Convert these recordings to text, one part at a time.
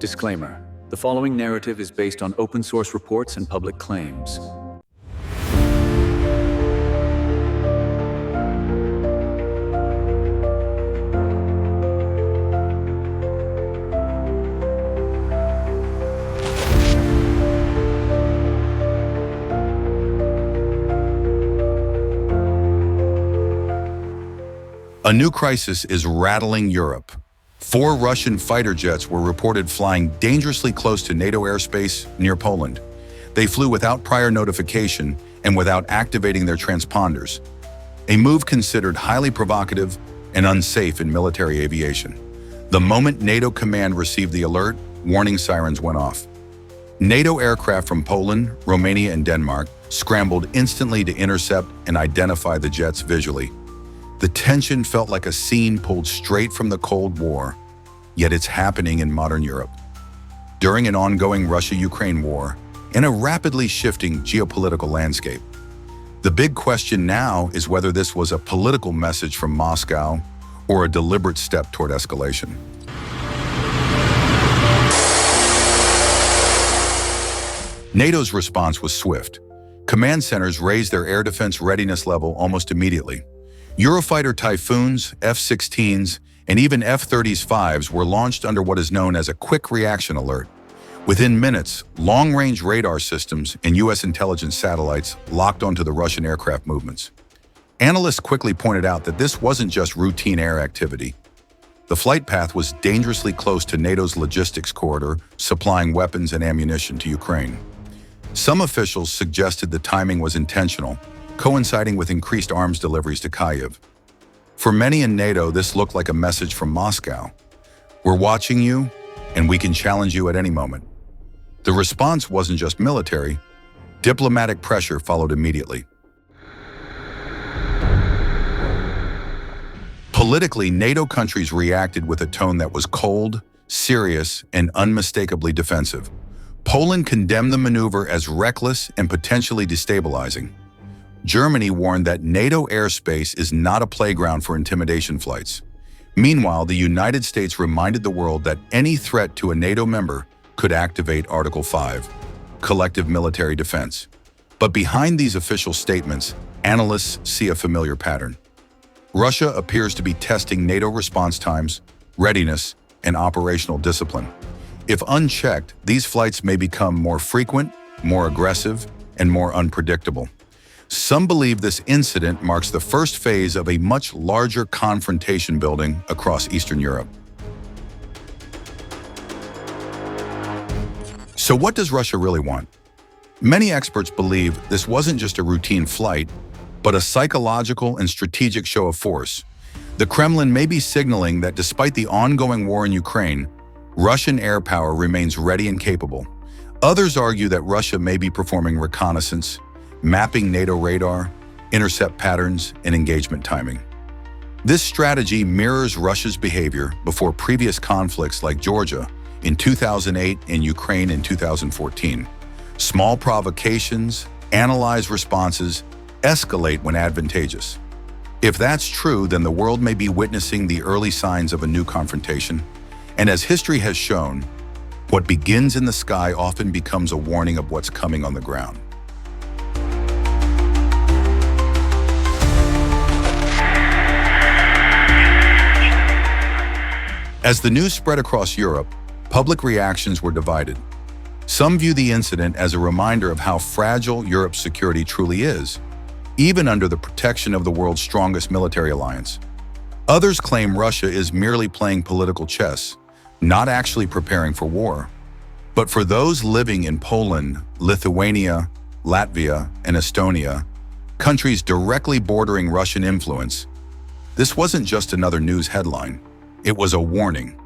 Disclaimer: the following narrative is based on open source reports and public claims. A new crisis is rattling Europe. 4 Russian fighter jets were reported flying dangerously close to NATO airspace near Poland. They flew without prior notification and without activating their transponders, a move considered highly provocative and unsafe in military aviation. The moment NATO command received the alert, warning sirens went off. NATO aircraft from Poland, Romania, and Denmark scrambled instantly to intercept and identify the jets visually. The tension felt like a scene pulled straight from the Cold War, yet it's happening in modern Europe. During an ongoing Russia-Ukraine war, in a rapidly shifting geopolitical landscape, the big question now is whether this was a political message from Moscow or a deliberate step toward escalation. NATO's response was swift. Command centers raised their air defense readiness level almost immediately. Eurofighter Typhoons, F-16s, and even F-35s were launched under what is known as a quick reaction alert. Within minutes, long-range radar systems and U.S. intelligence satellites locked onto the Russian aircraft movements. Analysts quickly pointed out that this wasn't just routine air activity. The flight path was dangerously close to NATO's logistics corridor, supplying weapons and ammunition to Ukraine. Some officials suggested the timing was intentional, coinciding with increased arms deliveries to Kyiv. For many in NATO, this looked like a message from Moscow. We're watching you, and we can challenge you at any moment. The response wasn't just military. Diplomatic pressure followed immediately. Politically, NATO countries reacted with a tone that was cold, serious, and unmistakably defensive. Poland condemned the maneuver as reckless and potentially destabilizing. Germany warned that NATO airspace is not a playground for intimidation flights. Meanwhile, the United States reminded the world that any threat to a NATO member could activate Article 5, collective military defense. But behind these official statements, analysts see a familiar pattern. Russia appears to be testing NATO response times, readiness, and operational discipline. If unchecked, these flights may become more frequent, more aggressive, and more unpredictable. Some believe this incident marks the first phase of a much larger confrontation building across Eastern Europe. So what does Russia really want? Many experts believe this wasn't just a routine flight, but a psychological and strategic show of force. The Kremlin may be signaling that despite the ongoing war in Ukraine, Russian air power remains ready and capable. Others argue that Russia may be performing reconnaissance, mapping NATO radar, intercept patterns, and engagement timing. This strategy mirrors Russia's behavior before previous conflicts like Georgia in 2008 and Ukraine in 2014. Small provocations, analyze responses, escalate when advantageous. If that's true, then the world may be witnessing the early signs of a new confrontation. And as history has shown, what begins in the sky often becomes a warning of what's coming on the ground. As the news spread across Europe, public reactions were divided. Some view the incident as a reminder of how fragile Europe's security truly is, even under the protection of the world's strongest military alliance. Others claim Russia is merely playing political chess, not actually preparing for war. But for those living in Poland, Lithuania, Latvia, and Estonia, countries directly bordering Russian influence, this wasn't just another news headline. It was a warning.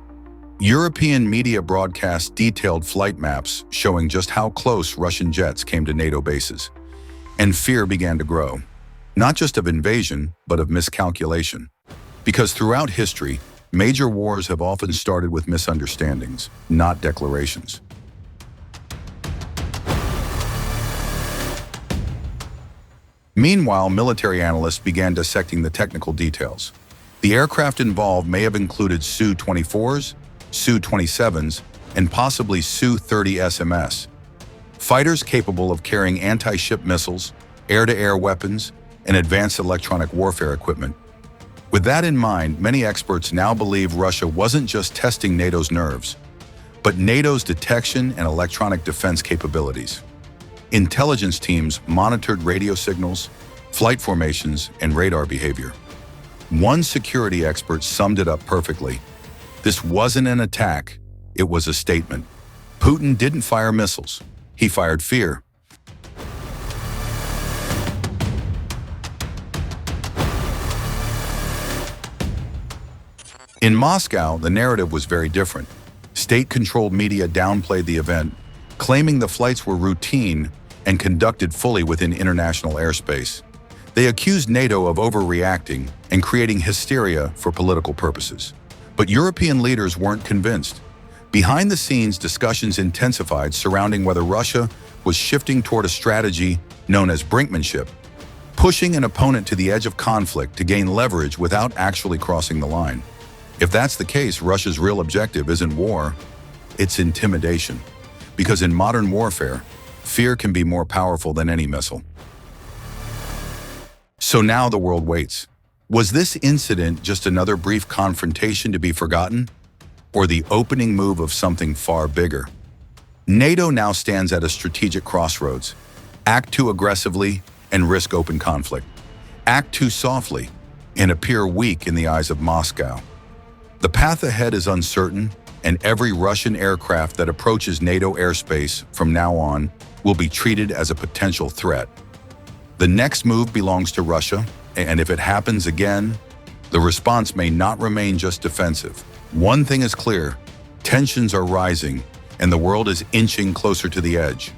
European media broadcast detailed flight maps showing just how close Russian jets came to NATO bases. And fear began to grow, not just of invasion, but of miscalculation. Because throughout history, major wars have often started with misunderstandings, not declarations. Meanwhile, military analysts began dissecting the technical details. The aircraft involved may have included Su-24s, Su-27s, and possibly Su-30 SMS. Fighters capable of carrying anti-ship missiles, air-to-air weapons, and advanced electronic warfare equipment. With that in mind, many experts now believe Russia wasn't just testing NATO's nerves, but NATO's detection and electronic defense capabilities. Intelligence teams monitored radio signals, flight formations, and radar behavior. One security expert summed it up perfectly. This wasn't an attack, it was a statement. Putin didn't fire missiles, he fired fear. In Moscow, the narrative was very different. State-controlled media downplayed the event, claiming the flights were routine and conducted fully within international airspace. They accused NATO of overreacting and creating hysteria for political purposes. But European leaders weren't convinced. Behind the scenes, discussions intensified surrounding whether Russia was shifting toward a strategy known as brinkmanship, pushing an opponent to the edge of conflict to gain leverage without actually crossing the line. If that's the case, Russia's real objective isn't war, it's intimidation. Because in modern warfare, fear can be more powerful than any missile. So now the world waits. Was this incident just another brief confrontation to be forgotten, or the opening move of something far bigger? NATO now stands at a strategic crossroads. Act too aggressively and risk open conflict. Act too softly and appear weak in the eyes of Moscow. The path ahead is uncertain, and every Russian aircraft that approaches NATO airspace from now on will be treated as a potential threat. The next move belongs to Russia, and if it happens again, the response may not remain just defensive. One thing is clear: tensions are rising, and the world is inching closer to the edge.